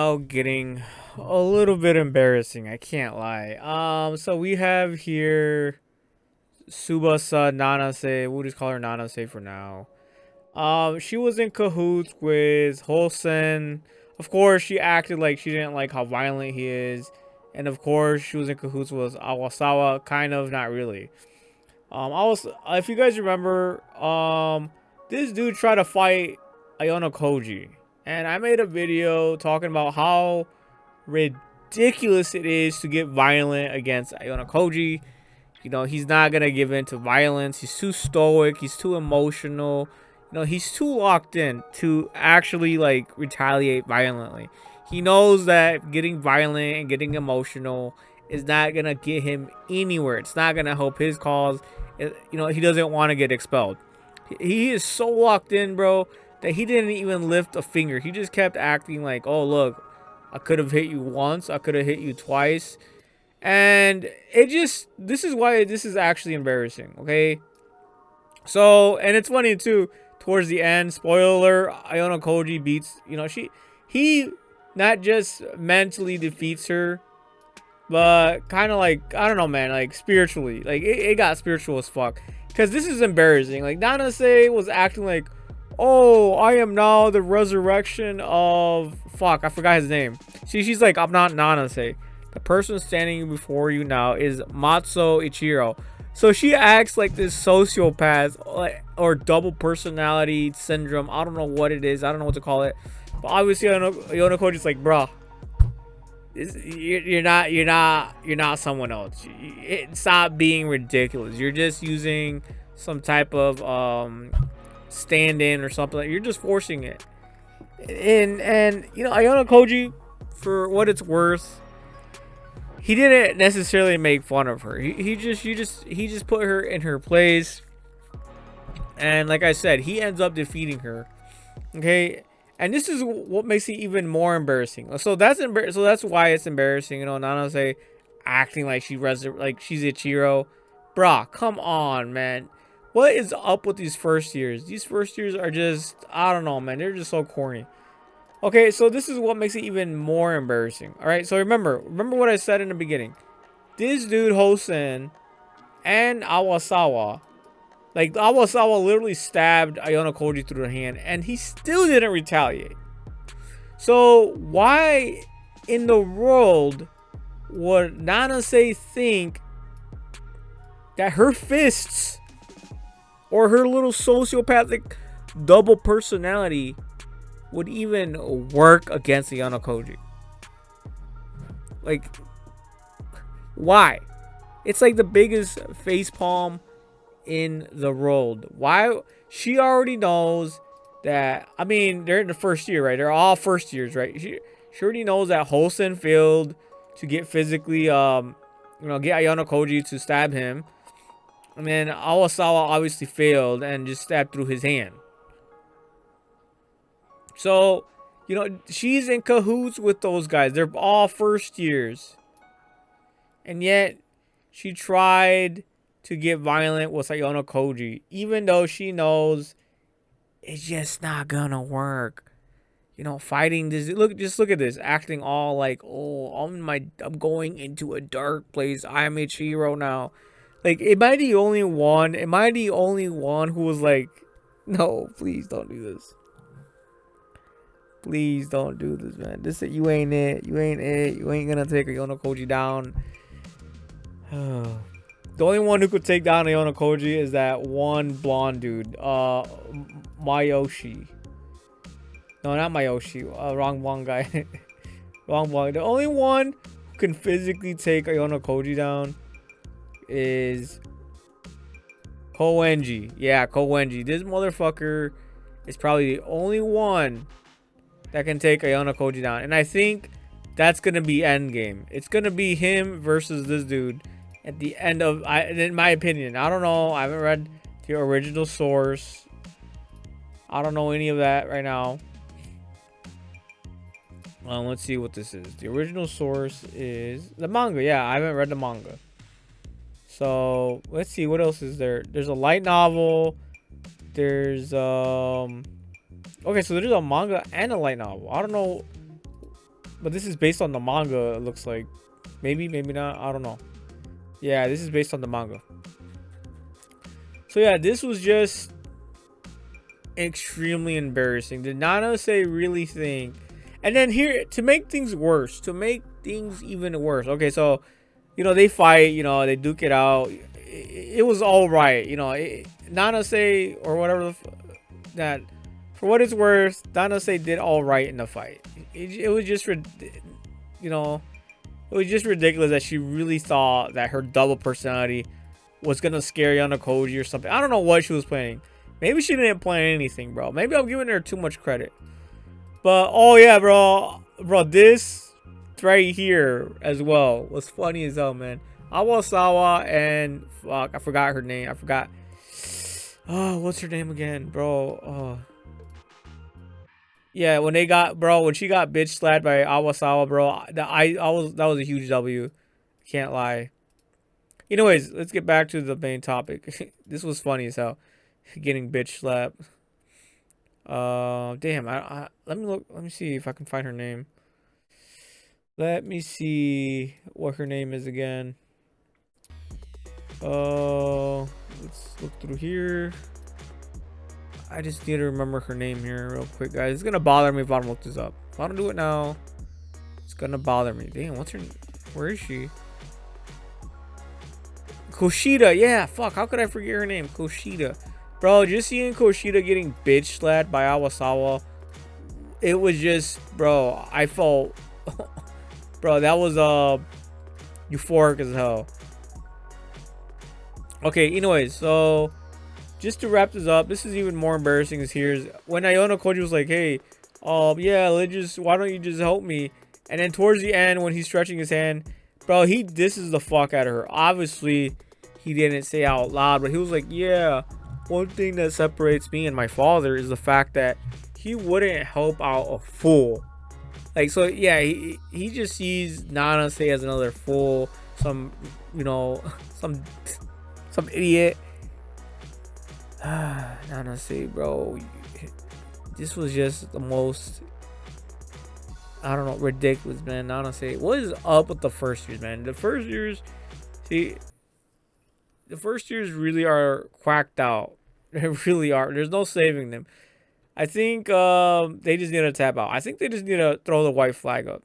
Oh, getting a little bit embarrassing. I can't lie. So we have here Tsubasa Nanase. We'll just call her Nanase for now. She was in cahoots with Holsen. Of course, she acted like she didn't like how violent he is, and of course, she was in cahoots with Awasawa. Kind of, not really. I was, if you guys remember, this dude tried to fight Ayano Koji, and I made a video talking about how ridiculous it is to get violent against Ayano Koji. You know, he's not gonna give in to violence. He's too stoic. He's too emotional. You know, he's too locked in to actually like retaliate violently. He knows that getting violent and getting emotional is not gonna get him anywhere. It's not gonna help his cause. You know, he doesn't want to get expelled. He is so locked in, bro, that he didn't even lift a finger. He just kept acting like, oh look, I could have hit you once. I could have hit you twice. And it just, this is why this is actually embarrassing, okay? So, and it's funny too, towards the end, spoiler, Ayano Koji beats, you know, he not just mentally defeats her, but kind of like, I don't know, man, like spiritually. Like, it got spiritual as fuck. Because this is embarrassing. Like, Nanase was acting like, oh, I am now the resurrection of, fuck, I forgot his name. She's like, I'm not Nanase. The person standing before you now is Matsuo Ichiro. So she acts like this sociopath or double personality syndrome. I don't know what it is. I don't know what to call it. But obviously, Ayano Koji's like, bruh, you're not someone else. Stop being ridiculous. You're just using some type of stand-in or something. You're just forcing it. And you know, Ayano Koji, for what it's worth, he didn't necessarily make fun of her. He just put her in her place. And like I said, he ends up defeating her. Okay, and this is what makes it even more embarrassing. So that's so that's why it's embarrassing. You know, Nana say acting like like she's Ichiro. Bruh, come on, man. What is up with these first years? These first years are just, I don't know, man. They're just so corny. Okay, so this is what makes it even more embarrassing. All right, so remember what I said in the beginning. This dude Hosen and Awasawa, like Awasawa literally stabbed Ayano Koji through the hand, and he still didn't retaliate. So why in the world would Nanase think that her fists or her little sociopathic double personality would even work against Ayano Koji? Like, why? It's like the biggest facepalm in the world. Why? She already knows that. I mean, they're in the first year, right? They're all first years, right? She already knows that Hosen failed to get physically, you know, get Ayano Koji to stab him, and then Awasawa obviously failed and just stabbed through his hand. So, you know, she's in cahoots with those guys. They're all first years. And yet, she tried to get violent with Ayano Koji, even though she knows it's just not gonna work. You know, fighting this. Just look at this, acting all like, oh, I'm going into a dark place. I'm Ichiro now. Like, am I the only one? Am I the only one who was like, no, please don't do this. Please don't do this, man. This you ain't it. You ain't it. You ain't gonna take Ayano Koji down. The only one who could take down Ayano Koji is that one blonde dude, Mayoshi. No, not Mayoshi. Wrong one guy. Wrong one. The only one who can physically take Ayano Koji down is Koenji. Yeah, Koenji. This motherfucker is probably the only one that can take Ayano Koji down. And I think that's going to be endgame. It's going to be him versus this dude at the end of, in my opinion. I don't know. I haven't read the original source. I don't know any of that right now. Let's see what this is. The original source is the manga. Yeah, I haven't read the manga. So let's see what else is there. There's a light novel. There's okay, so there's a manga and a light novel. I don't know But this is based on the manga, it looks like. Maybe, maybe not. I don't know. Yeah, this is based on the manga. So yeah, this was just extremely embarrassing. Did Nanase really think? And then here, to make things worse, to make things even worse. Okay, so, you know, they fight, you know, they duke it out. It was all right, you know. Nanase or whatever that, for what it's worth, Nanase did all right in the fight. It was just, you know, it was just ridiculous that she really thought that her double personality was gonna scare Yana Koji or something. I don't know what she was planning. Maybe she didn't plan anything, bro. Maybe I'm giving her too much credit. But oh yeah, bro, this right here as well was funny as hell, man. Awasawa and fuck, I forgot her name. I forgot. Oh, what's her name again, bro? Oh. Yeah, when she got bitch slapped by Awasawa, bro, that was a huge W. Can't lie. Anyways, let's get back to the main topic. This was funny as hell. Getting bitch slapped. Damn. Let me look. Let me see if I can find her name. Let me see what her name is again. Let's look through here. I just need to remember her name here real quick, guys. It's gonna bother me if I don't look this up. If I don't do it now, it's gonna bother me. Damn, what's her? Where is she? Koshida, yeah, fuck, how could I forget her name? Koshida. Bro, just seeing Koshida getting bitch slapped by Awasawa, it was just, bro, I felt, bro, that was, euphoric as hell. Okay, anyways, so, just to wrap this up, this is even more embarrassing as here's when Ayano Koji was like, hey, yeah, why don't you just help me? And then towards the end, when he's stretching his hand, bro, he disses the fuck out of her. Obviously, he didn't say out loud, but he was like, yeah, one thing that separates me and my father is the fact that he wouldn't help out a fool. Like, so yeah, he just sees Nanase as another fool, some, you know, some idiot. Nanase, bro, this was just the most, I don't know, ridiculous, man. Nanase, what is up with the first years, man? The first years, see, the first years really are quacked out. They really are. There's no saving them. I think they just need to tap out. I think they just need to throw the white flag up.